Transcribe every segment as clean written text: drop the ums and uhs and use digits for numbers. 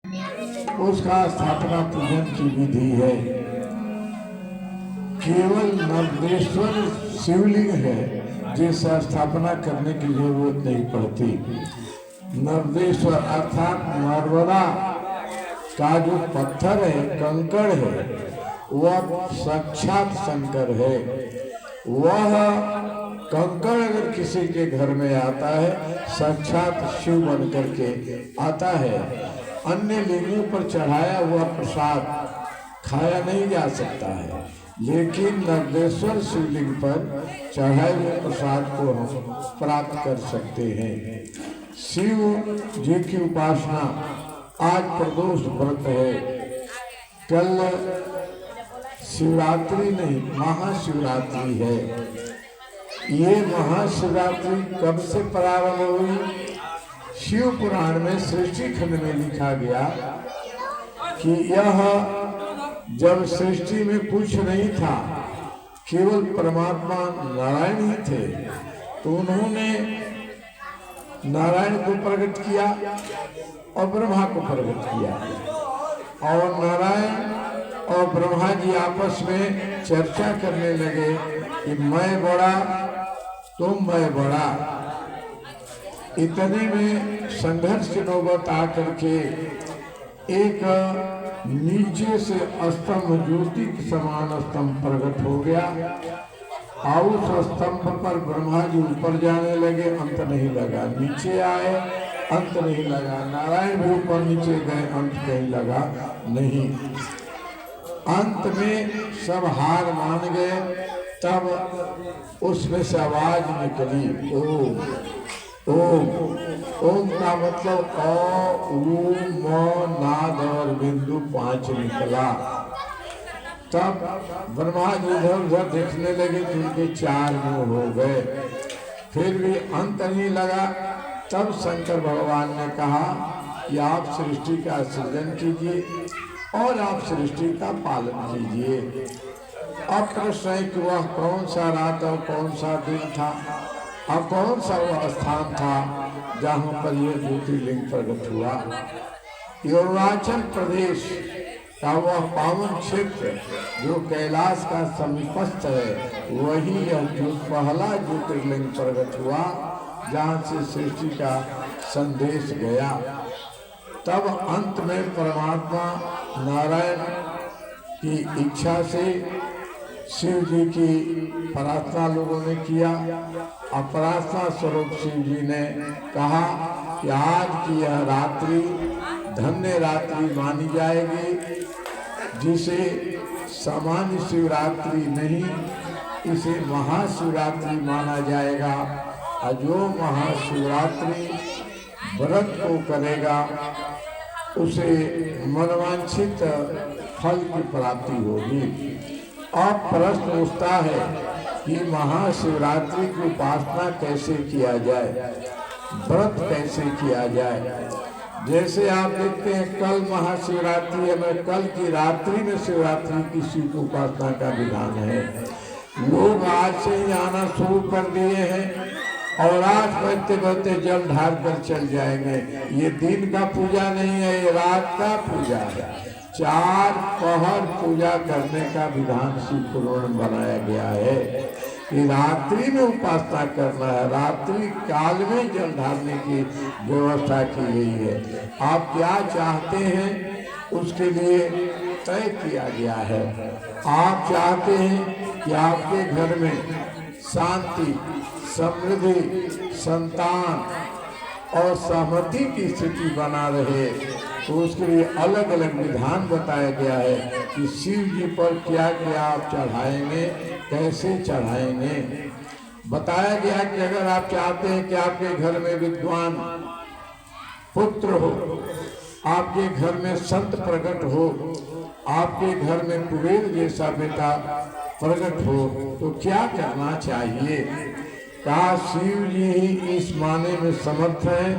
उसका स्थापना पूजन की विधि है। केवल नर्मदेश्वर शिवलिंग है जिससे स्थापना करने की जरूरत नहीं पड़ती। नर्मदेश्वर अर्थात नर्मदा का जो पत्थर है, कंकड़ है, वह साक्षात शंकर है। वह कंकड़ अगर किसी के घर में आता है, साक्षात शिव बन करके आता है। अन्य लिंगों पर चढ़ाया हुआ प्रसाद खाया नहीं जा सकता है, लेकिन नर्मदेश्वर शिवलिंग पर चढ़ाए हुए प्रसाद को हम प्राप्त कर सकते हैं। शिव जी की उपासना आज प्रदोष व्रत है। कल शिवरात्रि नहीं, महाशिवरात्रि है। ये महाशिवरात्रि कब से प्रारंभ हुई? शिव पुराण में सृष्टि खंड में लिखा गया कि यह जब सृष्टि में कुछ नहीं था, केवल परमात्मा नारायण ही थे, तो उन्होंने नारायण को प्रकट किया और ब्रह्मा को प्रकट किया। और नारायण और ब्रह्मा जी आपस में चर्चा करने लगे कि मैं बड़ा तुम मैं बड़ा। इतने में संघर्ष की नौबत आकर के एक नीचे से स्तंभ, ज्योति के समान स्तंभ प्रकट हो गया। और उस स्तंभ पर ब्रह्मा जी ऊपर जाने लगे, अंत नहीं लगा। नीचे आए, अंत नहीं लगा। नारायण भी ऊपर नीचे गए, अंत कहीं लगा नहीं। अंत में सब हार मान गए। तब उसमें से आवाज निकली ओम। ओम, ओम का मतलब अ, उ, म, नाद और बिंदु 5 निकला। तब ब्रह्मा जी इधर उधर देखने लगे तो उनके 4 मुंह हो गए, फिर भी अंत नहीं लगा। तब शंकर भगवान ने कहा कि आप सृष्टि का सृजन कीजिए और आप सृष्टि का पालन कीजिए। अब प्रश्न है कि वह कौन सा रात और कौन सा दिन था और कौन सा वह स्थान था जहाँ पर यह ज्योतिर्लिंग प्रकट हुआ। अरुणाचल प्रदेश का वह पावन क्षेत्र जो कैलाश का समीपस्थ है, वही यह जो पहला ज्योतिर्लिंग प्रकट हुआ जहाँ से सृष्टि का संदेश गया। तब अंत में परमात्मा नारायण की इच्छा से शिव जी की प्रार्थना लोगों ने किया। और प्रार्थना स्वरूप शिव जी ने कहा कि आज की यह रात्रि धन्य रात्रि मानी जाएगी, जिसे सामान्य शिवरात्रि नहीं, इसे महाशिवरात्रि माना जाएगा। और जो महाशिवरात्रि व्रत को करेगा उसे मनवांछित फल की प्राप्ति होगी। अब प्रश्न उठता है कि महाशिवरात्रि की उपासना कैसे किया जाए, व्रत कैसे किया जाए। जैसे आप देखते हैं कल महाशिवरात्रि है, मैं कल की रात्रि में शिवरात्रि की शिव की उपासना का विधान है। लोग आज से ही आना शुरू कर दिए हैं और आज बजते बजते जल ढाल कर चल जाएंगे। ये दिन का पूजा नहीं है, ये रात का पूजा है। 4 पहर पूजा करने का विधान शिव पुराण में बनाया गया है कि रात्रि में उपासना करना है, रात्रि काल में जल ढालने की व्यवस्था की गई है। आप क्या चाहते हैं उसके लिए तय किया गया है। आप चाहते हैं कि आपके घर में शांति, समृद्धि, संतान और सहमति की स्थिति बना रहे, तो उसके लिए अलग अलग विधान बताया गया है कि शिव जी पर क्या क्या आप चढ़ाएंगे, कैसे चढ़ाएंगे। बताया गया कि अगर आप चाहते हैं कि आपके घर में विद्वान पुत्र हो, आपके घर में संत प्रकट हो, आपके घर में कुबेर जैसा बेटा प्रकट हो, तो क्या करना चाहिए। कहा शिव जी ही इस माने में समर्थ हैं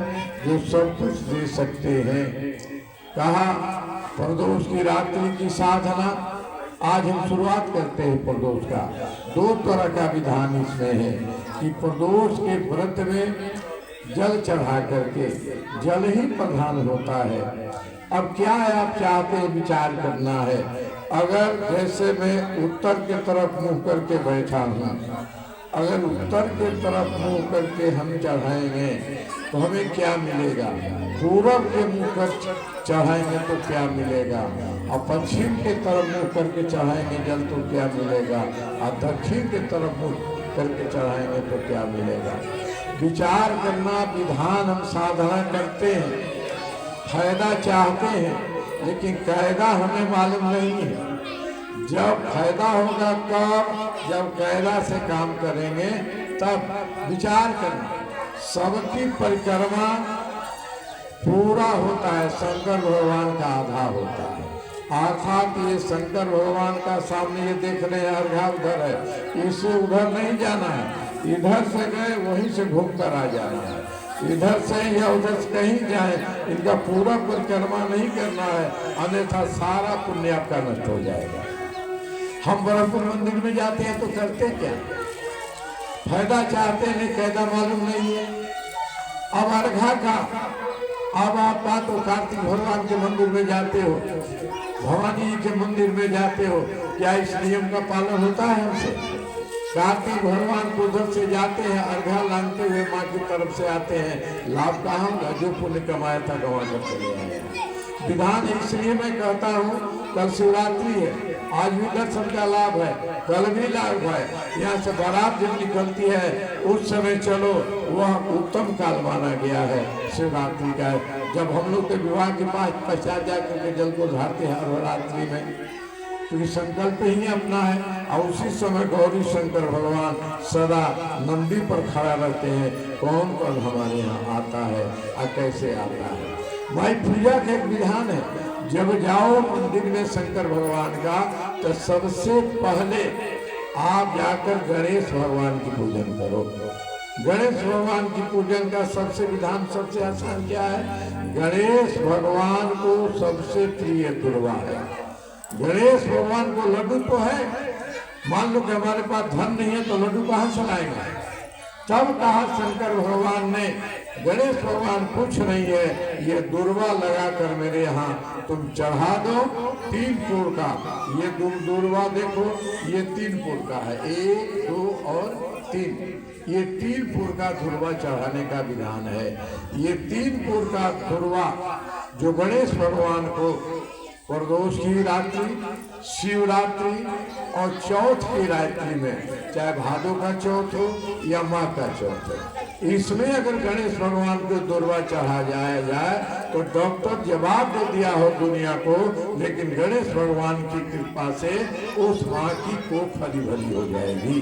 जो सब कुछ दे सकते हैं। कहा प्रदोष की रात्रि की साधना आज हम शुरुआत करते हैं प्रदोष का। 2 तरह का विधान इसमें है कि प्रदोष के व्रत में जल चढ़ा करके, जल ही प्रधान होता है, अब क्या है, आप चाहते हैं, विचार करना है। अगर जैसे मैं उत्तर की तरफ मुंह करके बैठा हूँ, अगर उत्तर की तरफ मुंह करके हम चढ़ाएंगे तो हमें क्या मिलेगा, पूरब के मुंह कर चढ़ाएंगे तो क्या मिलेगा, और पश्चिम के तरफ मुंह करके चढ़ाएंगे जल तो क्या मिलेगा, और दक्षिण के तरफ मुंह करके चढ़ाएंगे तो क्या मिलेगा। विचार करना, विधान हम साधना करते हैं, फायदा चाहते हैं, लेकिन कायदा हमें मालूम नहीं है। जब फायदा होगा कब, जब कायदा से काम करेंगे तब। विचार करना, सबकी परिक्रमा पूरा होता है, शंकर भगवान का आधा होता है। अर्थात ये शंकर भगवान का सामने ये देख रहे हैं अर्घा उधर है, इसे उधर नहीं जाना है, इधर से गए वहीं से घूम कर आ जाना है, इधर से या उधर से कहीं जाए, इनका पूरा परिक्रमा नहीं करना है, अन्यथा सारा पुण्य आपका नष्ट हो जाएगा। हम ब्रह्मपुर मंदिर में जाते हैं तो करते क्या, फायदा चाहते हैं, कायदा मालूम नहीं है। अब अर्घा का, अब आप बात तो कार्तिक भगवान के मंदिर में जाते हो, भवानी जी के मंदिर में जाते हो, क्या इस नियम का पालन होता है हमसे? कार्तिक भगवान को उधर से जाते हैं, अर्घा लांघते हुए माँ की तरफ से आते हैं, लाभ कहाँ होगा, जो पुण्य कमाया था गंवा कर चले आए। विधान इसलिए मैं कहता हूँ, कल शिवरात्रि है, आज भी दर्शन का लाभ है, कल भी लाभ है। यहाँ से बारात जब निकलती है उस समय चलो, वह उत्तम काल माना गया है शिवरात्रि का। जब हम लोग के विवाह के पास पश्चात जाकर के जल को ढाते हैं नवरात्रि में, क्योंकि संकल्प ही अपना है। और उसी समय गौरी शंकर भगवान सदा नंदी पर खड़ा रहते हैं, कौन कौन हमारे यहाँ आता है और कैसे आता है। भाई पूजा का एक विधान है, जब जाओ मंदिर में शंकर भगवान का तो सबसे पहले आप जाकर गणेश भगवान की पूजन करो। गणेश भगवान की पूजन का सबसे विधान, सबसे आसान क्या है, गणेश भगवान को सबसे प्रिय दुर्वा है। गणेश भगवान को लड्डू तो है, मान लो कि हमारे पास धन नहीं है तो लड्डू कहाँ से लाएंगे। तब कहा शंकर भगवान ने, गणेश भगवान कुछ नहीं है, ये दुर्वा लगाकर मेरे यहाँ तुम चढ़ा दो 3 पुर का। ये दुर्वा देखो, ये 3 पुर का है, 1 2 और 3, ये 3 पुर का दुर्वा चढ़ाने का विधान है। ये 3 पुर का दुर्वा जो गणेश भगवान को प्रदोष की रात्रि, शिवरात्रि और चौथ की रात्रि में, चाहे भादो का चौथ हो या माँ का चौथ हो, इसमें अगर गणेश भगवान को दुर्वा चढ़ा जाए तो डॉक्टर जवाब दे दिया हो दुनिया को, लेकिन गणेश भगवान की कृपा से उस माँ की कोख हरी भरी हो जाएगी।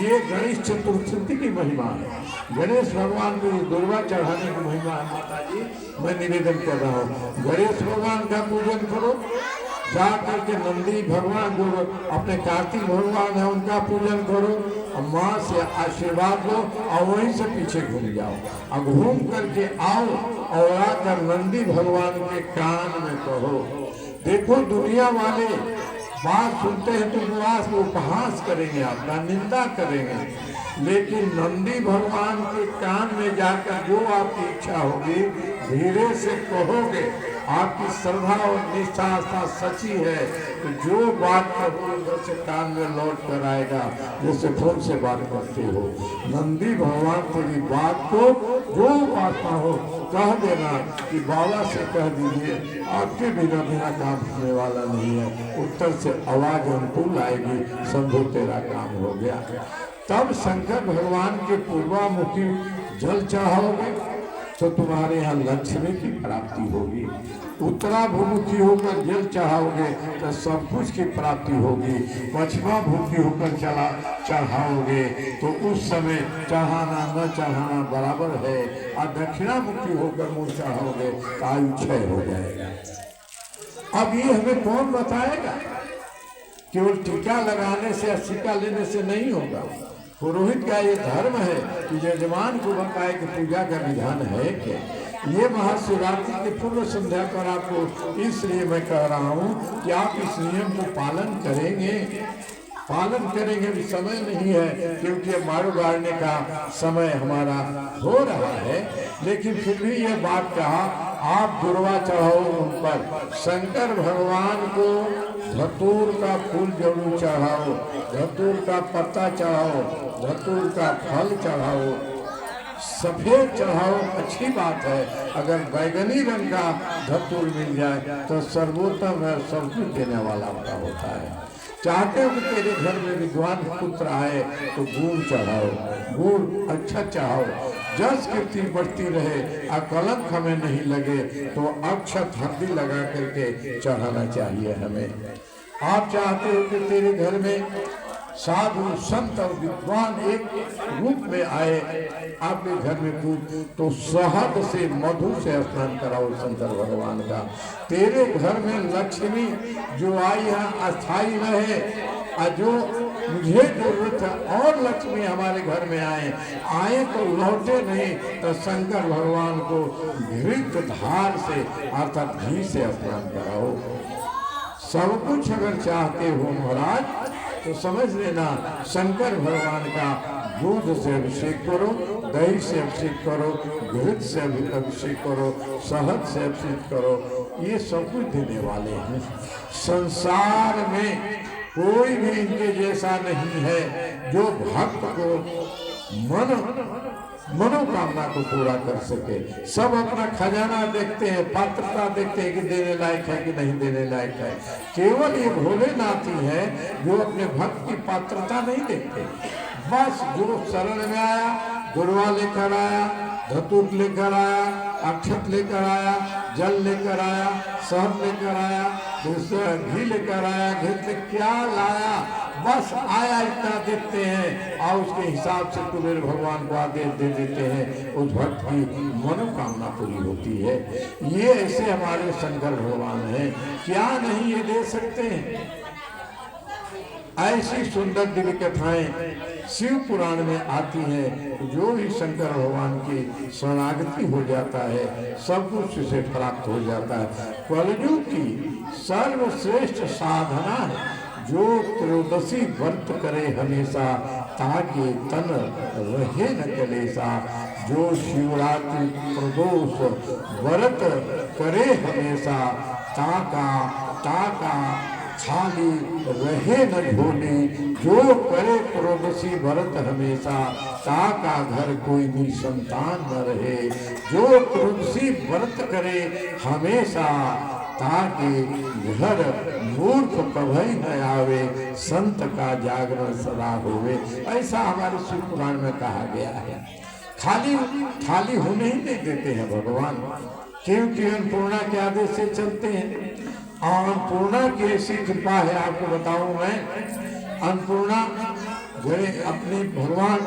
ये गणेश चतुर्थी की महिमा है। गणेश भगवान को दुर्वा चढ़ाने की महिमा है। माता जी, मैं निवेदन कर रहा हूँ, गणेश भगवान का पूजन करो, जा करके नंदी भगवान जो अपने कार्तिक भगवान है उनका पूजन करो, और माँ से आशीर्वाद लो, और वहीं से पीछे घूम जाओ, और घूम करके आओ और आकर नंदी भगवान के कान में कहो। देखो दुनिया वाले बात सुनते हैं तो उपहास करेंगे, आपका निंदा करेंगे, लेकिन नंदी भगवान के कान में जाकर जो आपकी इच्छा होगी धीरे से कहोगे, आपकी श्रद्धा और निष्ठा आस्था सच्ची है तो जो बात कहोगे उधर से कान में लौट कर आएगा, जैसे फोन से बात करते हो। नंदी भगवान तेरी बात को जो बात हो कह देना कि बाबा से कह दीजिए, आपके बिना बिना काम होने वाला नहीं है। उत्तर से आवाज अनुकूल आएगी, समझो तेरा काम हो गया। तब शंकर भगवान के पूर्वामुखी जल चढ़ाओगे तो तुम्हारे यहाँ लक्ष्मी की प्राप्ति होगी। उत्तराभिमुखी होकर जल चढ़ाओगे तो सब कुछ की प्राप्ति होगी। पश्चिमाभिमुखी होकर चढ़ाओगे तो उस समय चढ़ाना न चढ़ाना बराबर है, और दक्षिणामुखी होकर मुँह चढ़ाओगे तो आयु क्षय हो जाएगा। अब ये हमें कौन बताएगा? केवल टीका लगाने से या सिक्का लेने से नहीं होगा। पुरोहित का ये धर्म है कि यजमान को बताए कि पूजा का विधान है क्या। ये महाशिवरात्रि के पूर्व संध्या पर आपको इसलिए मैं कह रहा हूँ कि आप इस नियम को पालन करेंगे। पालन करेंगे भी समय नहीं है, क्योंकि मारो गाड़ने का समय हमारा हो रहा है, लेकिन फिर भी यह बात कहा आप दुर्वा चढ़ाओ उन पर। शंकर भगवान को धतूर का फूल जरूर चढ़ाओ, धतूर का पत्ता चढ़ाओ, धतूर का फल चढ़ाओ, सफेद चढ़ाओ, अच्छी बात है। अगर बैगनी रंग का धतूर मिल जाए तो सर्वोत्तम है, सब कुछ देने वाला का होता है। चाहते हो कि तेरे घर में विद्वान पुत्र आए तो गुड़ चढ़ाओ, गुड़ अच्छा चढ़ाओ, जस कीर्ति बढ़ती रहे, कलंक हमें नहीं लगे तो अक्षत हल्दी लगा करके चढ़ाना चाहिए हमें। आप चाहते हो कि तेरे घर में साधु संत और विद्वान एक रूप में आए आपके घर में पूज, तो शहद से मधु से स्नान कराओ शंकर भगवान का। तेरे घर में लक्ष्मी जो आई है अस्थाई रहे, और जो मुझे जरूरत है और लक्ष्मी हमारे घर में आए तो लौटे नहीं, तो शंकर भगवान को घृत धार से अर्थात घी से स्नान कराओ। सब कुछ अगर चाहते हो महाराज तो समझ लेना, शंकर भगवान का दूध से अभिषेक करो, दही से अभिषेक करो, घृत से अभिषेक करो, शहद से अभिषेक करो, ये सब कुछ देने वाले हैं। संसार में कोई भी इनके जैसा नहीं है जो भक्त को मनोकामना को पूरा कर सके। सब अपना खजाना देखते हैं, पात्रता देखते हैं कि देने लायक है कि नहीं देने लायक है। केवल ये भोलेनाथ ही है जो अपने भक्त की पात्रता नहीं देखते। बस जो शरण में आया, गुरुआ लेकर आया, धतूर लेकर आया, अक्षत लेकर आया, जल लेकर आया, शहद लेकर आया, दूसरा घी लेकर आया, घी से क्या लाया, बस आया इतना देखते हैं और उसके हिसाब से कुबेर भगवान को आदेश दे देते हैं, उस भक्त की मनोकामना पूरी होती है। ये ऐसे हमारे शंकर भगवान हैं, क्या नहीं ये दे सकते हैं। ऐसी सुंदर दिव्य कथाएं शिव पुराण में आती हैं। जो ही शंकर भगवान की शरणागति हो जाता है सब कुछ उसे प्राप्त हो जाता है। कलयुग की सर्वश्रेष्ठ साधना है जो त्रयोदशी व्रत करे हमेशा, ताकि तन रहे न कलेसा। जो शिवरात्रि प्रदोष व्रत करे हमेशा, ताका ताका खाली रहे न झोली। जो करे त्रयोदशी व्रत हमेशा, ताका घर कोई निसंतान न रहे। जो त्रयोदशी व्रत करे हमेशा, ताकि घर मूर्ख कभी न आवे, संत का जागरण सदा होवे। ऐसा हमारे शिव पुराण में कहा गया है। खाली होने ही नहीं देते हैं भगवान, क्योंकि अन्नपूर्णा के आदेश से चलते हैं। और अन्नपूर्णा की ऐसी कृपा है, आपको बताऊं मैं, अन्नपूर्णा अपने भगवान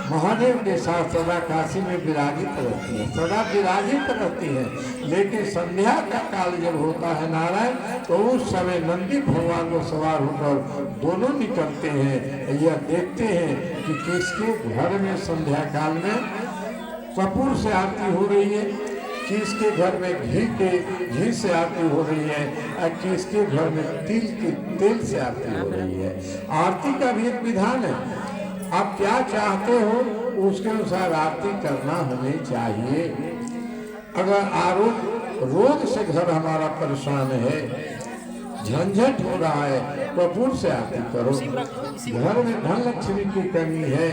महादेव के साथ सदा काशी में विराजित रहती है, सदा विराजित रहती है। लेकिन संध्या का काल जब होता है नारायण, तो उस समय नंदी भगवान को सवार होकर दोनों निकलते हैं। यह देखते हैं कि किसके घर में संध्या काल में कपूर से आरती हो रही है, किसके घर में घी से आरती हो रही है, और किसके घर में तिल के तेल से आरती हो रही है। आरती का भी एक विधान है। आप क्या चाहते हो उसके अनुसार आरती करना हमें चाहिए। अगर रोग से घर हमारा परेशान है, झंझट हो रहा है, कपूर से आरती करो। घर में धन लक्ष्मी की कमी है,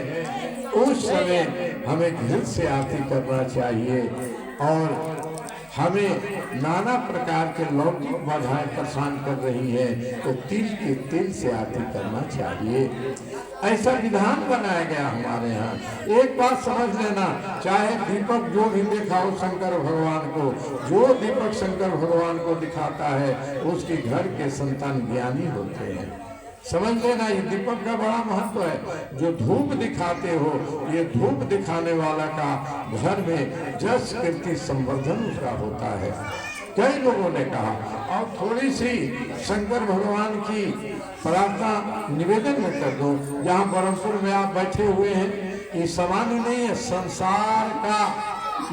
उस समय हमें घृत से आरती करना चाहिए। और हमें नाना प्रकार के लौकिक बाधाएं परेशान कर रही है, तो तिल के तेल से आरती करना चाहिए। ऐसा विधान बनाया गया हमारे यहाँ। एक बात समझ लेना, चाहे दीपक जो भी दिखाओ शंकर भगवान को, जो दीपक शंकर भगवान को दिखाता है उसके घर के संतान ज्ञानी होते हैं। समझ लेना, ये दीपक का बड़ा महत्व है। जो धूप दिखाते हो, ये धूप दिखाने वाला का घर में जस कीर्ति संवर्धन उसका होता है। कई लोगों ने कहा, और थोड़ी सी शंकर भगवान की प्रार्थना निवेदन में कर दो। जहाँ बरमपुर में आप बैठे हुए हैं, ये सामान्य नहीं है, संसार का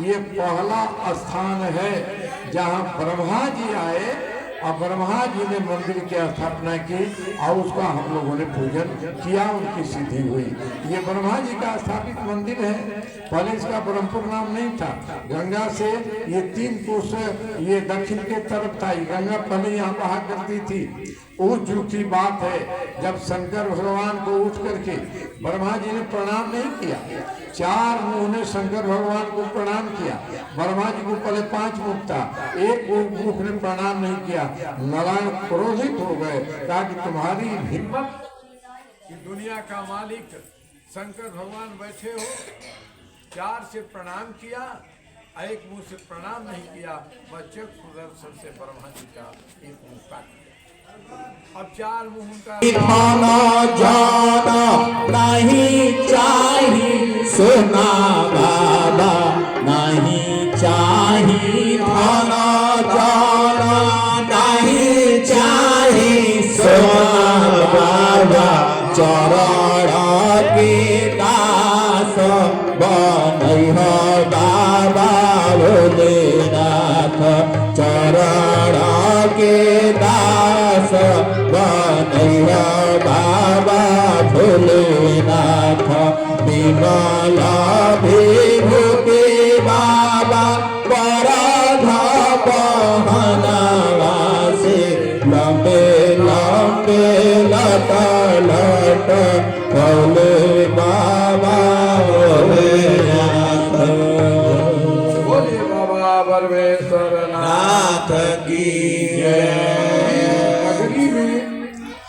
ये पहला स्थान है जहाँ ब्रह्मा जी आए और ब्रह्मा जी ने मंदिर की स्थापना की और उसका हम लोगों ने पूजन किया, उनकी सिद्धि हुई। ये ब्रह्मा जी का स्थापित मंदिर है। पहले इसका ब्रह्मपुर नाम नहीं था। गंगा से ये 3 कोस ये दक्षिण के तरफ था। गंगा पहले यहाँ बहा करती थी। उस युग की बात है जब शंकर भगवान को उठ करके ब्रह्मा जी ने प्रणाम नहीं किया। 4 मुंह ने शंकर भगवान को प्रणाम किया। ब्रह्मा जी को पहले 5 मुख था, एक मुख ने प्रणाम नहीं किया। नारायण क्रोधित हो गए, कहा कि तुम्हारी हिम्मत कि दुनिया का मालिक शंकर भगवान बैठे हो, 4 से प्रणाम किया, एक मुंह से प्रणाम नहीं किया। बच्चे सुदर्शन से ब्रह्मा जी का एक मुंह काट दिया। अब 4 मुंह का खाना जाना नहीं चाहिए, सोना बाबा नहीं चाहिए, खाना जाना नहीं चाहिए, सोना बाबा चरण के दास बनई हो बाबा भोलेनाथ, चरण के दास बनई हो बाबा भोलेनाथ, विमल विभूति बाबा पराधा बहनवा से लंबे लंबे लट लट भोले बाबा भोलेनाथ। बोले बाबा परमेश्वर नाथ की नगरी में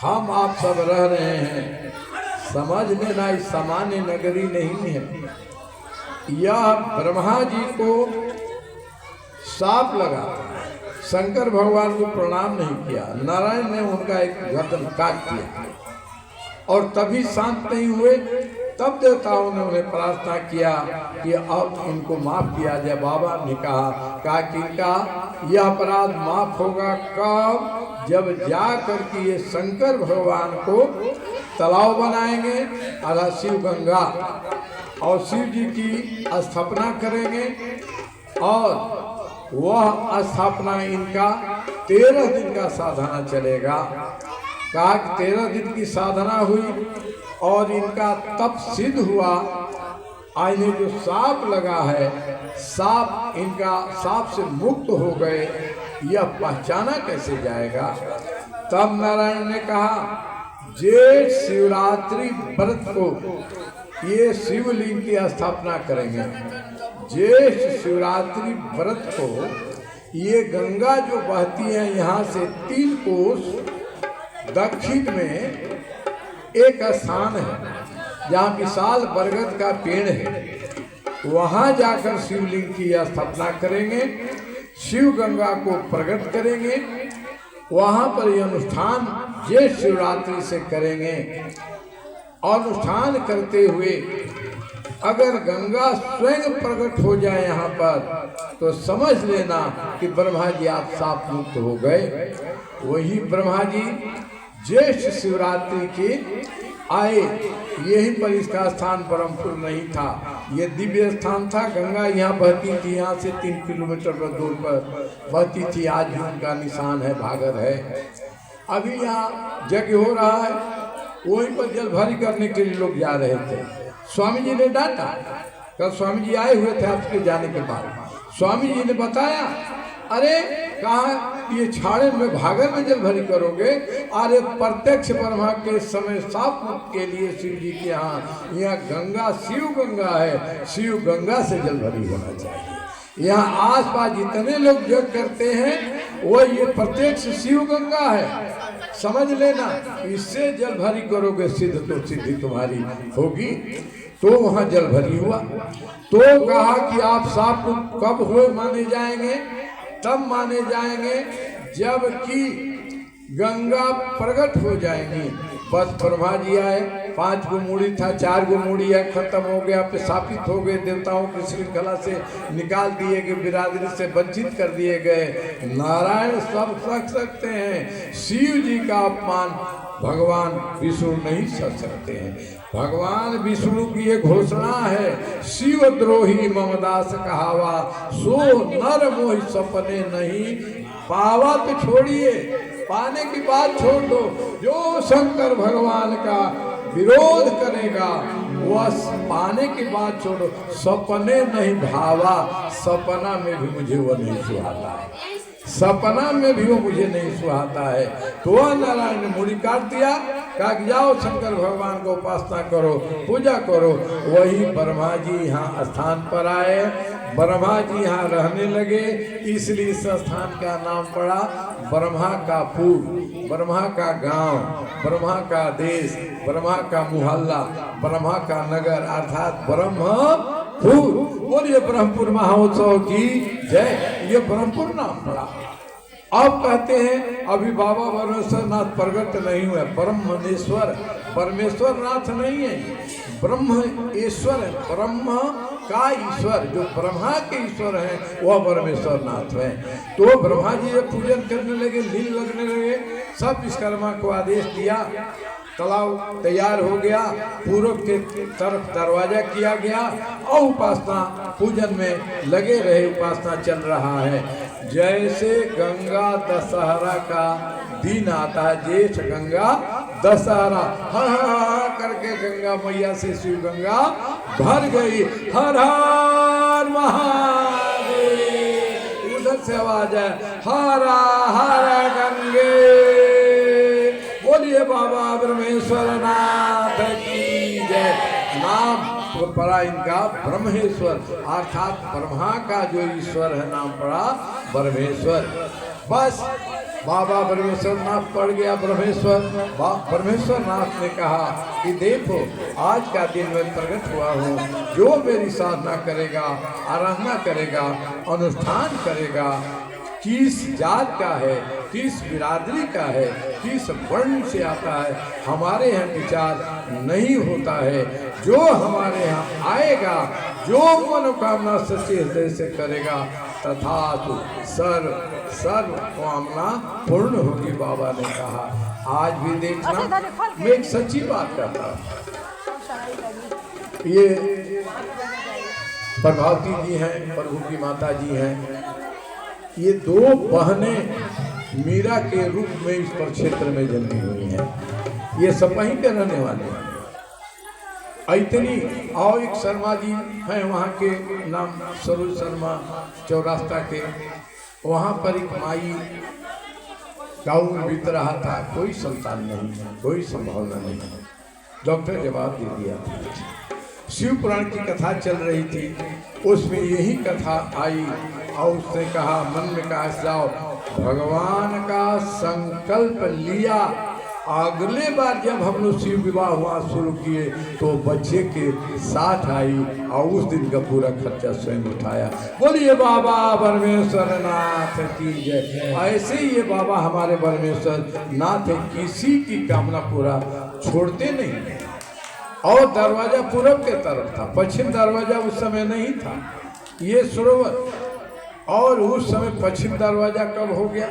हम आप सब रह रहे हैं। समझ लेना इस सामान्य नगरी नहीं है। यह ब्रह्मा जी को साप लगा, शंकर भगवान को प्रणाम नहीं किया, नारायण ने उनका एक गर्दन काट दिया और तभी शांत नहीं हुए। तब देवताओं ने उन्हें प्रार्थना किया कि अब इनको माफ किया जाए। बाबा ने कहा कि इनका यह अपराध माफ होगा कब? जब जा कर के ये शंकर भगवान को तालाब बनाएंगे आधा शिव गंगा और शिव जी की स्थापना करेंगे और वह स्थापना इनका 13 दिन का साधना चलेगा। कहा कि 13 दिन की साधना हुई और इनका तप सिद्ध हुआ। इन्हें जो सांप लगा है, सांप इनका सांप से मुक्त हो गए, यह पहचाना कैसे जाएगा? तब नारायण ने कहा जेठ शिवरात्रि व्रत को ये शिवलिंग की स्थापना करेंगे। जेठ शिवरात्रि व्रत को ये गंगा जो बहती है यहाँ से 3 कोस दक्षिण में एक स्थान है जहाँ विशाल बरगद का पेड़ है। वहाँ जाकर शिवलिंग की स्थापना करेंगे, शिव गंगा को प्रकट करेंगे। वहाँ पर यह अनुष्ठान जेठ शिवरात्रि से करेंगे। अनुष्ठान करते हुए अगर गंगा स्वयं प्रकट हो जाए यहाँ पर तो समझ लेना कि ब्रह्मा जी आप साफ मुक्त हो गए। वही ब्रह्मा जी ज्येष्ठ शिवरात्रि के आए। यहीं पर इसका स्थान ब्रह्मपुर नहीं था, ये दिव्य स्थान था। गंगा यहाँ बहती थी, यहाँ से 3 किलोमीटर पर दूर पर बहती थी। आज भी उनका निशान है, भागर है। अभी यहाँ यज्ञ हो रहा है, वहीं पर जल भरी करने के लिए लोग जा रहे थे। स्वामी जी ने डांटा। कल स्वामी जी आए हुए थे आपके जाने के बाद। स्वामी जी ने बताया, अरे कहा ये छाड़े में भागर में जल भरी करोगे? अरे प्रत्यक्ष ब्रह्मा के समय साप मुक्त के लिए शिव जी के यहाँ गंगा शिव गंगा है, शिव गंगा से जल भरी होना चाहिए। यहाँ आसपास जितने लोग जग करते हैं वो ये प्रत्यक्ष शिव गंगा है। समझ लेना, इससे जल भरी करोगे सिद्ध तो सिद्धि तुम्हारी होगी। तो वहाँ जल भरी हुआ। तो कहा कि आप साप कब हो माने जाएंगे? तब माने जाएंगे जबकि गंगा प्रकट हो जाएंगी। बस ब्रह्मा जी आए, 5 गो मूड़ी था, 4 गो मूड़ी है, खत्म हो गया, स्थापित हो गए। देवताओं की श्रृंखला से निकाल दिए गए, बिरादरी से वंचित कर दिए गए। नारायण सब सह सकते हैं, शिव जी का अपमान भगवान विष्णु नहीं सह सकते हैं। भगवान विष्णु की ये घोषणा है, शिव द्रोही ममदास कहावा, सो नर मोहि सपने नहीं, पावा तो छोड़िए, पाने की बात छोड़ दो। जो शंकर भगवान का विरोध करेगा वह पाने की बात छोड़ो, सपने नहीं भावा, सपना में भी मुझे वो नहीं सुहाता है, सपना में भी वो मुझे नहीं सुहाता है। तो वह नारायण ने मुड़ी काट दिया, कहा कि जाओ शंकर भगवान को उपासना करो, पूजा करो। वही ब्रह्मा जी यहाँ स्थान पर आए, ब्रह्मा जी यहाँ रहने लगे, इसलिए इस स्थान का नाम पड़ा ब्रह्मा का पुर, ब्रह्मा का गांव, ब्रह्मा का देश, ब्रह्मा का मुहल्ला, ब्रह्मा का नगर, अर्थात ब्रह्मपुर। बोलिए ब्रह्मपुर महोत्सव की जय। ये ब्रह्मपुर नाम पड़ा। अब कहते हैं अभी बाबा परमेश्वर नाथ प्रकट नहीं हुए, ब्रह्मनेश्वर, परमेश्वर नाथ नहीं है, ब्रह्म ईश्वर है, ब्रह्म का ईश्वर, जो ब्रह्मा के ईश्वर हैं वह परमेश्वर नाथ है। तो ब्रह्मा जी जब पूजन करने लगे, लीन लगने लगे, सब विश्वकर्मा को आदेश दिया, तालाब तैयार हो गया, पूर्व के तरफ दरवाजा किया गया और उपासना पूजन में लगे रहे, उपासना चल रहा है। जैसे गंगा दशहरा का दिन आता है, जेठ गंगा दशहरा, हर हर करके गंगा मैया से शिव गंगा भर गई, हर हर महादेव। उधर से आवाज है हर हर गंगे। बोलिए बाबा ब्रह्मेश्वर नाथ की जय। नाम पड़ा इनका ब्रह्मेश्वर, अर्थात ब्रह्मा का जो ईश्वर है नाम पड़ा ब्रह्मेश्वर। बस बाबा ब्रह्मेश्वर नाथ पड़ गया ब्रह्मेश्वर। ब्रह्मेश्वर नाथ ने कहा कि देखो आज का दिन मैं प्रकट हुआ हूँ, जो मेरी साधना करेगा, आराधना करेगा, अनुष्ठान करेगा, किस जात का है, किस बिरादरी का है, किस वर्ण से आता है, हमारे यहाँ विचार नहीं होता है। जो हमारे यहाँ आएगा, जो मनोकामना सच्चे हृदय से करेगा, तथा सर्व कामना पूर्ण होगी, बाबा ने कहा। आज भी देखना, मैं एक सच्ची बात करता हूँ। ये प्रभावती जी हैं, प्रभु की माता जी हैं, ये दो बहनें मीरा के रूप में इस क्षेत्र में जन्मी हुई हैं। ये सपही के रहने वाले हैं। इतनी और एक शर्मा जी हैं, वहाँ के नाम सरोज शर्मा, चौरास्ता के, वहाँ पर एक माई गाँव में बीत रहा था, कोई संतान नहीं, कोई संभावना नहीं। डॉक्टर जवाब दे दिया। शिव पुराण की कथा चल रही थी, उसमें यही कथा आई और उसने कहा, मन में कहा जाओ, भगवान का संकल्प लिया। अगले बार जब हम लोग शिव विवाह हुआ शुरू किए तो बच्चे के साथ आई और उस दिन का पूरा खर्चा स्वयं उठाया। बोलिए बाबा परमेश्वर नाथ की जय। ऐसे ही ये बाबा हमारे परमेश्वर नाथ है, किसी की कामना पूरा छोड़ते नहीं। और दरवाजा पूर्व के तरफ था, पश्चिम दरवाजा उस समय नहीं था, ये सरोवर। और उस समय पश्चिम दरवाजा कब हो गया,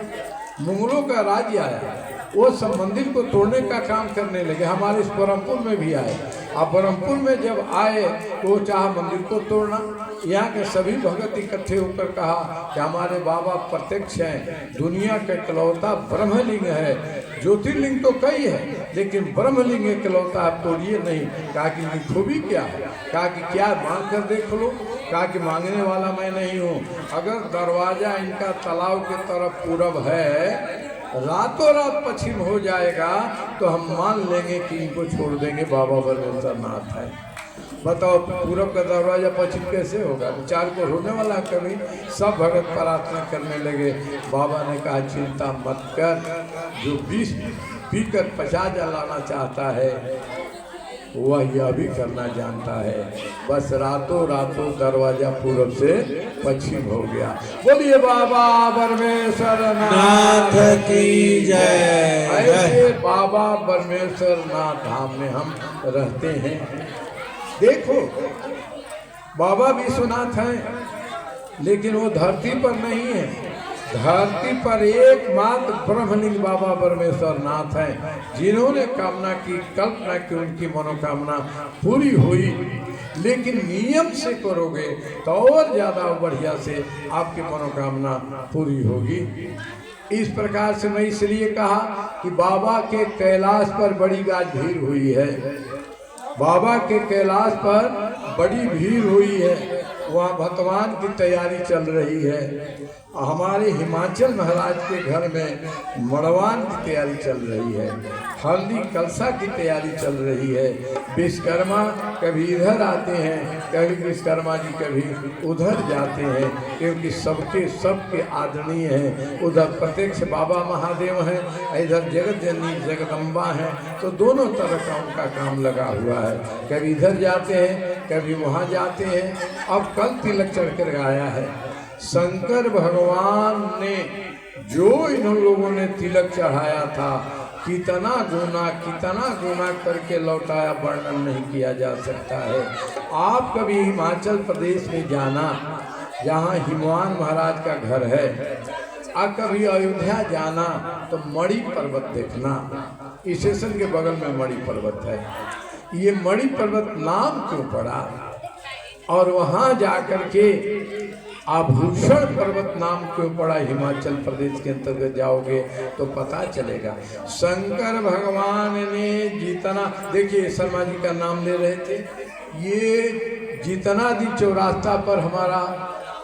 मुगलों का राज्य आया, वो सब मंदिर को तोड़ने का काम करने लगे। हमारे इस ब्रह्मपुर में भी आए। अब ब्रह्मपुर में जब आए तो चाहा मंदिर को तोड़ना। यहाँ के सभी भगत इकट्ठे होकर कहा कि हमारे बाबा प्रत्यक्ष हैं, दुनिया का इकलौता ब्रह्मलिंग है। ज्योतिर्लिंग तो कई है, लेकिन ब्रह्मलिंग इकलौता आप तोड़िए नहीं। कहा कि इनकी खूबी क्या है, कहा कि क्या मांग कर देख लो। कहा कि मांगने वाला मैं नहीं हूँ। अगर दरवाजा इनका तालाब के तरफ पूरब है, रातों रात पश्चिम हो जाएगा तो हम मान लेंगे कि इनको छोड़ देंगे, बाबा परमेश्वर नाथ है। बताओ पूरब का दरवाजा पश्चिम कैसे होगा, विचार को होने वाला कभी। सब भगत प्रार्थना करने लगे। बाबा ने कहा चिंता मत कर, जो 20 पीकर 50 लाना चाहता है वह यह भी करना जानता है। बस रातों रातों दरवाजा पूरब से पश्चिम हो गया। बोलिए बाबा परमेश्वर नाथ की जय। ऐसे बाबा परमेश्वर नाथ धाम में हम रहते हैं। देखो बाबा विश्वनाथ हैं, लेकिन वो धरती पर नहीं है। धरती पर एकमात्र ब्रह्मलिंग बाबा परमेश्वर नाथ हैं, जिन्होंने कामना की, कल्पना की, उनकी मनोकामना पूरी हुई। लेकिन नियम से करोगे तो और ज्यादा बढ़िया से आपकी मनोकामना पूरी होगी। इस प्रकार से मैं इसलिए कहा कि बाबा के कैलाश पर बड़ी आज भीड़ हुई है, बाबा के कैलाश पर बड़ी भीड़ हुई है, वहाँ भगवान की तैयारी चल रही है। हमारे हिमाचल महाराज के घर में मड़वान की तैयारी चल रही है, हल्दी कलसा की तैयारी चल रही है। विश्वकर्मा कभी इधर आते हैं, कभी विश्वकर्मा जी कभी उधर जाते हैं, क्योंकि सबके आदरणीय हैं। उधर प्रत्यक्ष बाबा महादेव हैं, इधर जगत जननी जगदम्बा हैं, तो दोनों तरह का उनका काम लगा हुआ है। कभी इधर जाते हैं, कभी वहाँ जाते हैं। अब कल तिलक चढ़ कर आया है, शंकर भगवान ने जो इन लोगों ने तिलक चढ़ाया था, कितना गुना करके लौटाया, वर्णन नहीं किया जा सकता है। आप कभी हिमाचल प्रदेश में जाना, जहाँ हिमवान महाराज का घर है, और कभी अयोध्या जाना तो मणि पर्वत देखना। स्टेशन के बगल में मणि पर्वत है। ये मणि पर्वत नाम क्यों पड़ा, और वहाँ जाकर के आभूषण पर्वत नाम क्यों पड़ा, हिमाचल प्रदेश के अंतर्गत जाओगे तो पता चलेगा। शंकर भगवान ने जितना, देखिए शर्मा जी का नाम ले रहे थे, ये जितना दिन चौरास्ता पर हमारा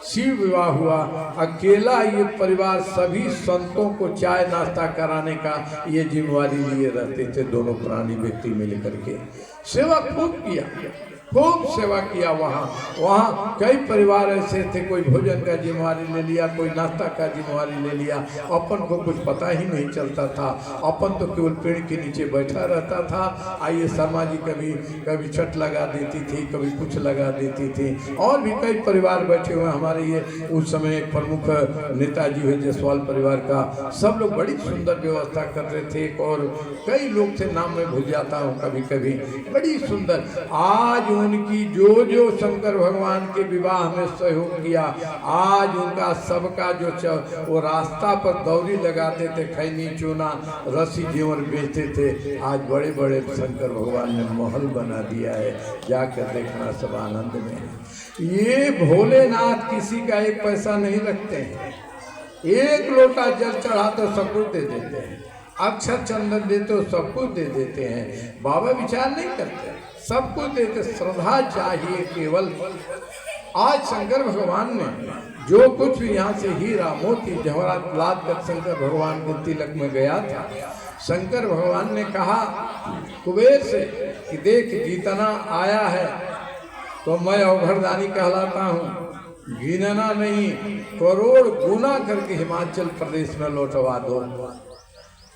शिव विवाह हुआ, अकेला ये परिवार सभी संतों को चाय नाश्ता कराने का ये जिम्मेवारी लिए रहते थे। दोनों प्राणी व्यक्ति मिलकर के सेवा खूब किया, खूब सेवा किया। वहाँ कई परिवार ऐसे थे, कोई भोजन का जिम्मेवारी ले लिया, कोई नाश्ता का जिम्मेवारी ले लिया। अपन को कुछ पता ही नहीं चलता था, अपन तो केवल पेड़ के नीचे बैठा रहता था। आइए शर्मा जी कभी छठ लगा देती थी, कभी कुछ लगा देती थी, और भी कई परिवार बैठे हुए हमारे। ये उस समय एक प्रमुख नेताजी हुए जायसवाल परिवार का, सब लोग बड़ी सुंदर व्यवस्था कर रहे थे, और कई लोग थे, नाम में भूल जाता हूँ कभी कभी, बड़ी सुंदर। आज उनकी जो शंकर भगवान के विवाह में सहयोग किया, आज उनका सबका जो वो रास्ता पर दौरी लगाते थे, खैनी चूना रस्सी जेवर बेचते थे, आज बड़े बड़े शंकर भगवान ने महल बना दिया है। जाकर देखना, सब आनंद में है। ये भोलेनाथ किसी का एक पैसा नहीं रखते हैं, एक लोटा जल चढ़ा तो सब कुछ दे देते हैं, अक्षर चंदन दे तो सब कुछ दे देते हैं। बाबा विचार नहीं करते, सब कुछ देते, श्रद्धा चाहिए केवल। आज शंकर भगवान ने जो कुछ भी यहाँ से हीरा मोती जवाहरात लाद कर शंकर भगवान के तिलक में गया था, शंकर भगवान ने कहा कुबेर से कि देख जितना आया है तो मैं अवघरदानी कहलाता हूँ, गिनना नहीं, करोड़ गुना करके हिमाचल प्रदेश में लौटवा दो।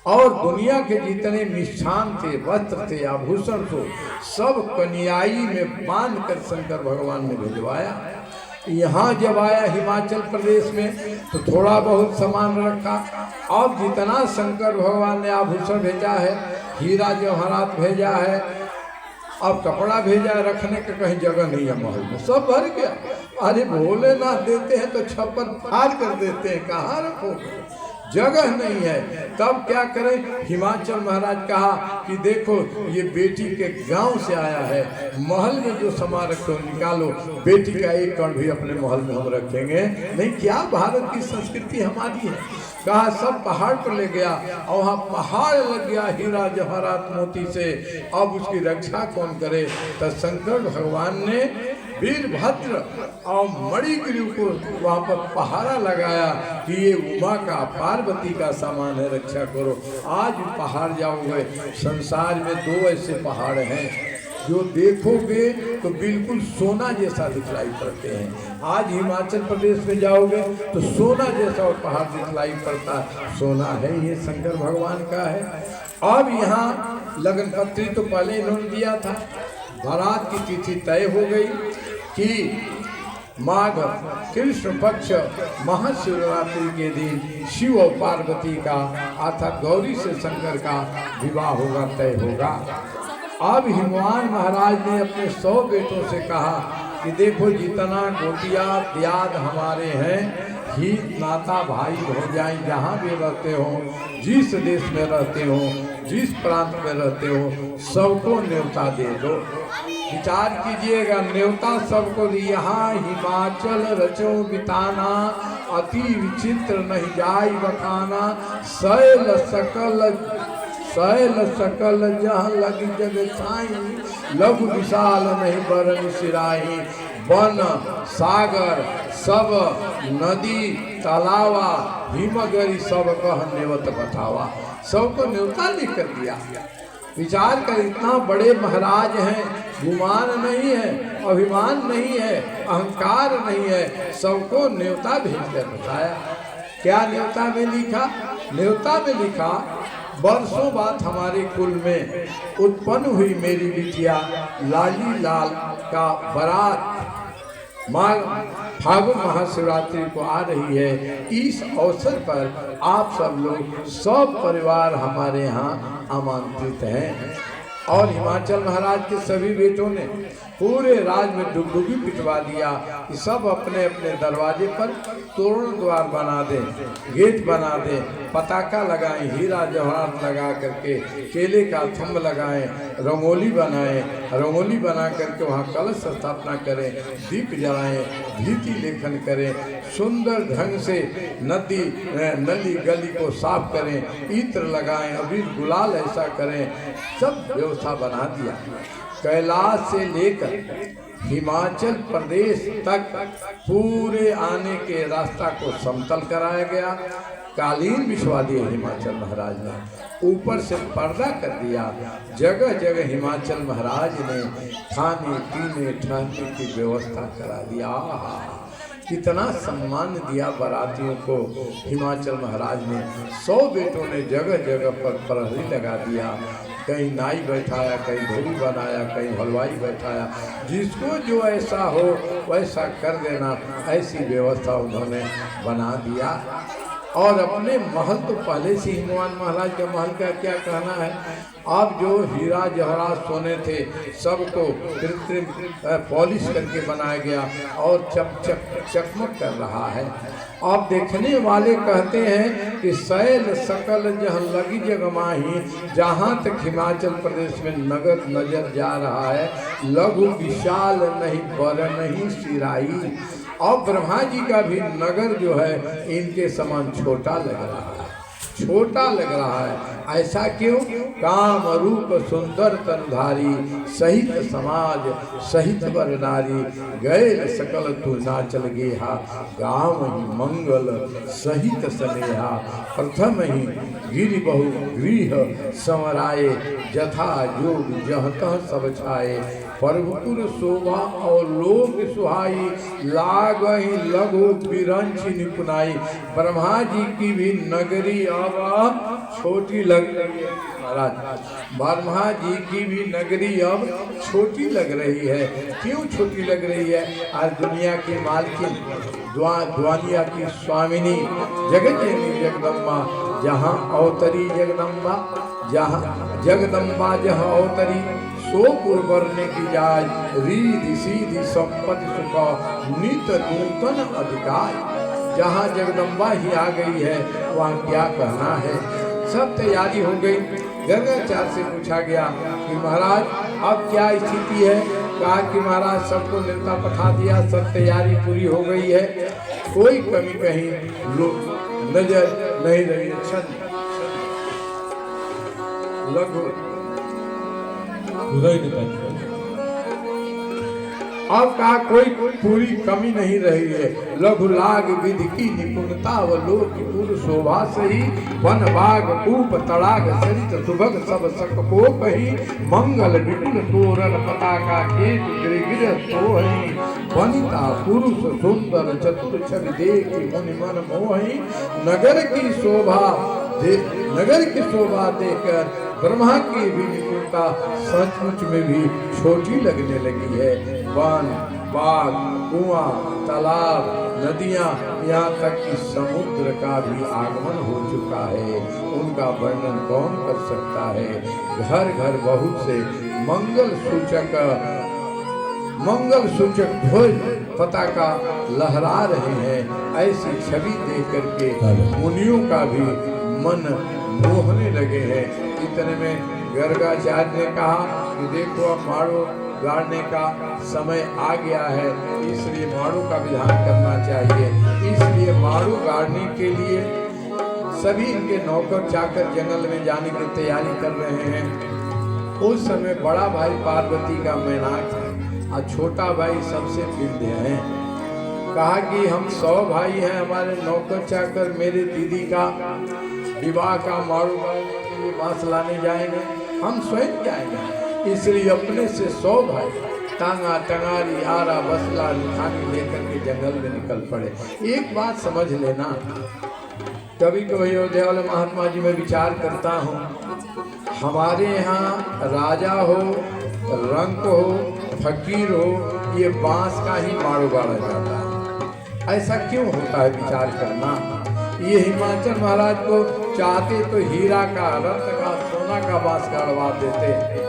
और दुनिया के जितने मिष्ठान थे, वस्त्र थे, आभूषण थे, सब कन्याई में बांध कर शंकर भगवान ने भिजवाया। यहाँ जब आया हिमाचल प्रदेश में तो थोड़ा बहुत सामान रखा। अब जितना शंकर भगवान ने आभूषण भेजा है, हीरा जवाहरात भेजा है, अब कपड़ा भेजा है, रखने का कहीं जगह नहीं है महल में, सब भर गया। अरे भोलेनाथ देते हैं तो छप्पर फाड़ कर देते हैं, कहाँ रखोगे, जगह नहीं है। तब क्या करें, हिमाचल महाराज कहा कि देखो ये बेटी के गांव से आया है, महल में जो सामान रखो निकालो, बेटी का एक कण भी अपने महल में हम रखेंगे नहीं। क्या भारत की संस्कृति हमारी है। कहा सब पहाड़ पर ले गया, और वहाँ पहाड़ लग गया हीरा जवाहरात मोती से। अब उसकी रक्षा कौन करे, तो शंकर भगवान ने वीरभद्र और मणिगिरी को वहाँ पर पहाड़ा लगाया कि ये उमा का, पार्वती का सामान है, रक्षा करो। आज पहाड़ जाओगे, संसार में 2 ऐसे पहाड़ हैं जो देखोगे तो बिल्कुल सोना जैसा दिखलाई पड़ते हैं। आज हिमाचल प्रदेश में जाओगे तो सोना जैसा पहाड़ दिखलाई पड़ता है, सोना है, ये शंकर भगवान का है। अब यहाँ लगन पत्री तो पहले इन्होंने दिया था, बारात की तिथि तय हो गई कि माघ कृष्ण पक्ष महाशिवरात्रि के दिन शिव और पार्वती का अर्थात गौरी से शंकर का विवाह होगा, तय होगा। अब हिमवान महाराज ने अपने 100 बेटों से कहा कि देखो जितना गोतिया दियाद हमारे हैं, हित नाता भाई भौजाई जहाँ भी रहते हो, जिस देश में रहते हो, जिस प्रांत में रहते हो, सबको न्योता दे दो। विचार कीजिएगा, न्योता सबको। यहाँ हिमाचल रचो बिताना अति विचित्र नहीं जाई बखाना, शैल सकल जहाँ लगी जग छाई, लघु विशाल नहीं बरन सिराही, वन सागर सब नदी तालावा हिमगरी सब कह नेवत बतावा। सबको न्योता लेकर दिया। विचार कर, इतना बड़े महाराज हैं, गुमान नहीं है, अभिमान नहीं है, अहंकार नहीं है, सबको न्योता भेजकर बताया। क्या न्योता में लिखा? न्योता में लिखा, बरसों बाद हमारे कुल में उत्पन्न हुई मेरी बिटिया लाली लाल का बारात फागुन महाशिवरात्रि को आ रही है। इस अवसर पर आप सब लोग, सब परिवार हमारे यहाँ आमंत्रित हैं। और हिमाचल महाराज के सभी बेटों ने पूरे राज में डुगडुगी पिटवा दिया कि सब अपने अपने दरवाजे पर तोरण द्वार बना दें, गेट बना दें, पताका लगाएं, हीरा जवाहरात लगा करके, केले का थंब लगाएं, रंगोली बनाएं, रंगोली बना करके वहाँ कलश स्थापना करें, दीप जलाएं, भीति लेखन करें, सुंदर ढंग से नली गली को साफ करें, इत्र लगाएं, अबीर गुलाल ऐसा करें, सब व्यवस्था बना दिया। कैलाश से लेकर हिमाचल प्रदेश तक पूरे आने के रास्ता को समतल कराया गया। कालीन बिछवा दिए हिमाचल महाराज ने, ऊपर से पर्दा कर दिया। जगह जगह हिमाचल महाराज ने खाने पीने ठहरने की व्यवस्था करा दिया। कितना सम्मान दिया बारातियों को हिमाचल महाराज ने। 100 बेटों ने जगह जगह पर प्रहरी लगा दिया। कहीं नाई बैठाया, कहीं धोबी बनाया, कहीं हलवाई बैठाया, जिसको जो ऐसा हो वैसा कर देना, ऐसी व्यवस्था उन्होंने बना दिया। और अपने महल तो पहले से ही हिमवान महाराज का महल का क्या कहना है। अब जो हीरा जवाहरात सोने थे सबको कृत्रिम पॉलिश करके बनाया गया और चकमक कर रहा है। अब देखने वाले कहते हैं कि शैल सकल जहाँ लगी जगमाही, जहाँ तक हिमाचल प्रदेश में नगर नजर जा रहा है, लघु विशाल नहीं बर नहीं सिराई। और ब्रह्मा जी का भी नगर जो है इनके समान छोटा लग रहा है, छोटा लग रहा है। ऐसा क्यों? काम रूप सुंदर तनधारी, सहित समाज सहित वर नारी, गए सकल तू नाचल गेहा, गाँव ही मंगल सहित स्नेहा, प्रथम ही गिरि बहु गृह समराए, जथा जोग जहतः सब छाए, प्रभुपुर शोभा और लोक सुहाई, लागहि लघु बिरंची निपुनाई। ब्रह्मा जी की भी नगरी अब छोटी लग रही है महाराज, ब्रह्मा जी की भी नगरी अब छोटी लग रही है। क्यों छोटी लग रही है? आज दुनिया की मालकिन, द्वानिया की स्वामिनी, जगत जननी जगदम्बा जहाँ अवतरी जगदम्बा, जहाँ जगदम्बा जहाँ अवतरी, सो पुरबरने की जाय, रीधि सीधी संपत्ति सुख नित नूतन अधिकार। जहाँ जगदम्बा ही आ गई है वहाँ क्या कहना है। सब तैयारी हो गई। गर्गाचार्य से पूछा गया कि महाराज अब क्या स्थिति है? कहा कि महाराज सबको न्योता पठा दिया, सब तैयारी पूरी हो गई है, कोई कमी कहीं नजर नहीं रही। लघु अब कहा कोई पूरी कमी नहीं रही है। लघु लाग विधि की निपुणता व लोक की पूर्ण शोभा सही, वन बाग कूप तड़ाग सरित सुभग सब सकपो कही, मंगल विपुल तोरण पताका केत गिर सोहई, वनिता पुरुष सुंदर चतुर छवि देखी मुनि मन मोहि, नगर की शोभा देखकर ब्रह्मा की भी निपुणता सचमुच में भी छोटी लगने लगी है। वन बाग कुआं तालाब नदियाँ, यहाँ तक कि समुद्र का भी आगमन हो चुका है, उनका वर्णन कौन कर सकता है। घर घर बहुत से मंगल सूचक ध्वज पताका लहरा रहे हैं। ऐसी छवि देख करके मुनियों का भी मन मोहने लगे हैं। इतने में गर्गाचार्य ने कहा कि देखो अब मारो गाड़ने का समय आ गया है, इसलिए माड़ू का विधान करना चाहिए। इसलिए माड़ू गाड़ने के लिए सभी इनके नौकर चाकर जंगल में जाने की तैयारी कर रहे हैं। उस समय बड़ा भाई पार्वती का मैनाक है और छोटा भाई सबसे विंध्य है। कहा कि हम 100 भाई हैं, हमारे नौकर चाकर मेरे दीदी का विवाह का माड़ू गाड़ने के लिए बांस लाने जाएंगे, हम स्वयं जाएंगे। इसलिए अपने से 100 भाई टांगा टंगारी आरा बसला निठानी लेकर के जंगल में निकल पड़े। एक बात समझ लेना, कभी कभी अयोध्या वाले महात्मा जी में विचार करता हूँ, हमारे यहाँ राजा हो, रंक हो, फकीर हो, ये बांस का ही माड़ू गाड़ा जाता है। ऐसा क्यों होता है विचार करना। ये हिमाचल महाराज को चाहते तो हीरा का, रत्न का, सोना का बांस गाड़वा देते,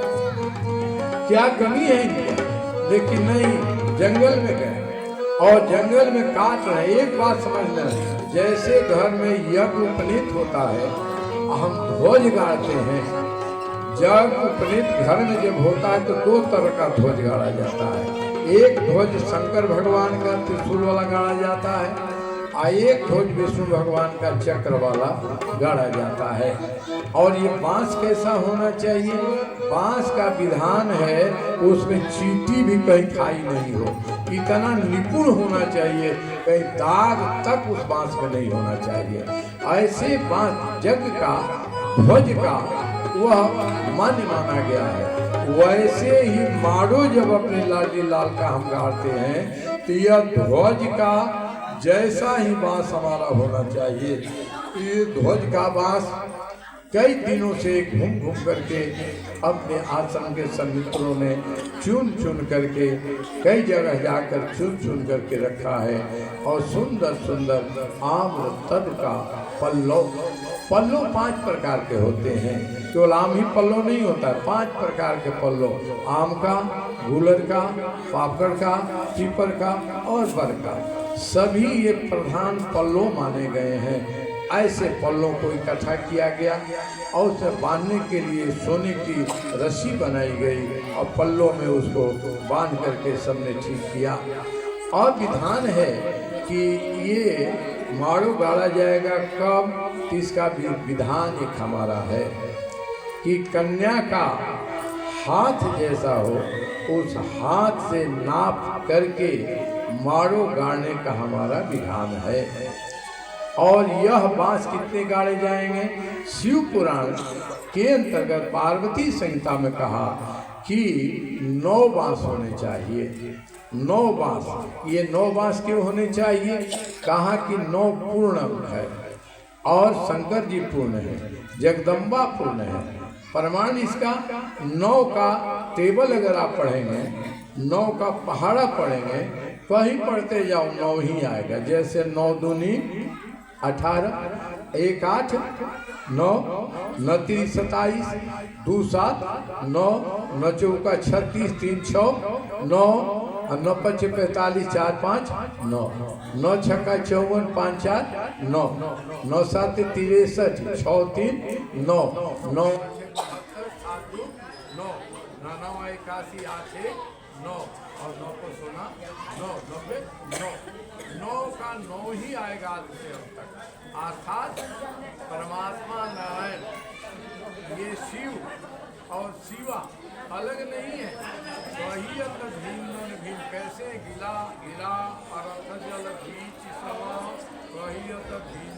क्या कमी है इनकी? लेकिन नहीं, जंगल में गए और जंगल में काट रहे। एक बात समझ लें, जैसे घर में यज्ञ उपनीत होता है, हम ध्वज गाड़ते हैं। जब उपनीत घर में जब होता है तो 2 तरह का ध्वज गाड़ा जाता है। एक ध्वज शंकर भगवान का त्रिशूल वाला गाड़ा जाता है और एक ध्वज विष्णु भगवान का चक्र वाला गाड़ा जाता है। और ये बांस कैसा होना चाहिए? बांस का विधान है उसमें चींटी भी कहीं खाई नहीं हो, इतना निपुण होना चाहिए, कहीं दाग तक उस बांस में नहीं होना चाहिए। ऐसे बांस यज्ञ का, ध्वज का वह मान्य माना गया है। वैसे ही माड़ो जब अपने लाडी लाल का हम गाड़ते हैं तो यह ध्वज का जैसा ही बांस हमारा होना चाहिए। ये ध्वज का बांस कई दिनों से घूम घूम करके अपने आश्रम के समित्रों ने चुन चुन करके कई जगह जाकर चुन चुन करके रखा है। और सुंदर सुंदर आम्र तद का पल्लो, पल्लो 5 प्रकार के होते हैं, केवल आम ही पल्लो नहीं होता है, 5 प्रकार के पल्लो, आम का, गूलर का, पापड़ का, पीपर का और बर का, सभी ये प्रधान पल्लो माने गए हैं। ऐसे पल्लों को इकट्ठा किया गया और उसे बांधने के लिए सोने की रस्सी बनाई गई और पल्लों में उसको बांध करके सबने ठीक किया। और विधान है कि ये माड़ू गाड़ा जाएगा कब, इसका विधान एक हमारा है कि कन्या का हाथ जैसा हो, उस हाथ से नाप करके माड़ू गाड़ने का हमारा विधान है। और यह बांस कितने गाड़े जाएंगे? शिव पुराण के अंतर्गत पार्वती संहिता में कहा कि 9 बांस होने चाहिए। 9 बांस। ये 9 बांस क्यों होने चाहिए? कहा कि 9 पूर्ण है और शंकर जी पूर्ण है, जगदम्बा पूर्ण है। प्रमाण इसका 9 का टेबल अगर आप पढ़ेंगे, 9 का पहाड़ा पढ़ेंगे, कहीं पढ़ते जाओ 9 ही आएगा। जैसे 9 दूनी 18, 1 8, 9, 9 3 27, 2 7, 9, 9 चौका 36, 3 6, 9, 9 5 45, 4 5, 9, 9 छक्का 54, 5 4, 9, 9 7 63, 6 3, 9, 9 81, 8 9 और 9 को 16, 9 90, 9 9 का 9 ही आएगा आज से अब तक। अर्थात परमात्मा नारायण ये शिव और शिवा अलग नहीं है। वही अत भीम कैसे गिला गिरा और जल बीच समा, वही अत भीम